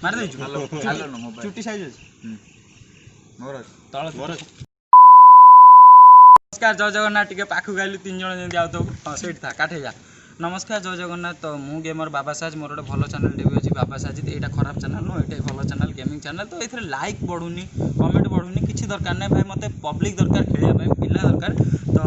मार दे चुटी साइज अछि मोर तळ नमस्कार जय जगन्नाथ टिके पाखु गाइलु 3 जण जेंदी आउ तो हां सेठ था काठे जा नमस्कार जय जगन्नाथ तो मु गेमर बाबा साज मोर गोटे भलो चैनल टे भी अछि बाबा साज एटा खराब चैनल नो एटा भलो चैनल गेमिंग चैनल तो एथरे लाइक बढ़ुनी कमेंट बढ़ुनी किछि दरकार नै भाई मते पब्लिक दरकार खेलिया भाई पिला दरकार तो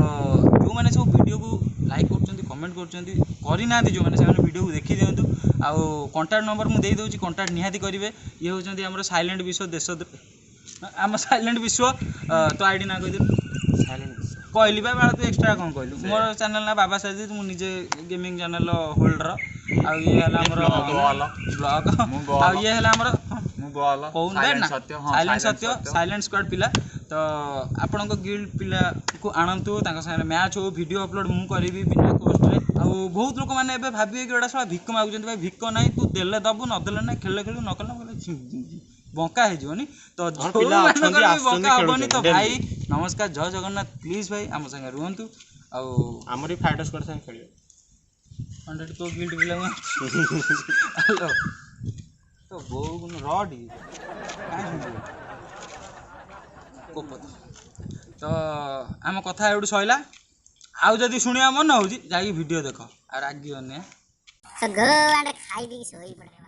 जो माने सब वीडियो को लाइक करचंदी कमेंट करचंदी करि ना जो माने से वीडियो को देखि दियंतु आ कांटेक्ट नंबर मु देई दोची कांटेक्ट निहाती करिवे ये होचंदी हमर साइलेंट विश्व देश आम साइलेंट विश्व तो आईडी ना कहि दे साइलेंट कहली बा तू एक्स्ट्रा कौन कहलु मोर चैनल ना बाबा साजिद मु निजे गेमिंग चैनल होल्डर आ ये हला हमर ब्लॉग आ ये हला हमर मु बॉल कोन बे ना साइलेंट स्क्वाड पिला तो आपन को गिल्ड पिला को आनंतु ताका संगे मैच हो वीडियो अपलोड मु करबी बिना कॉस्ट रे आ बहुत लोक माने एबे भाबिए कि एडा साला भिक मागुचंती भाई भिक नाही तू देले दबु न देले ना खेले खेलु न कला बंका है जीवनी तो पिला बंका होबनी तो भाई नमस्कार जय जगन्नाथ प्लीज भाई आम संगे रुहंतु आ हमरी फाइटर स्क्वाड संगे खेलियो 100 तो गिल्ड पिला हेलो तो बो गुन रॉडी काय सुन कोपत तो आम कथा एडू सइला आउ जदी सुनिया मन होजी जाई वीडियो देखो आ रागी ओने सगो आंडा खाई दी सोई पड़े।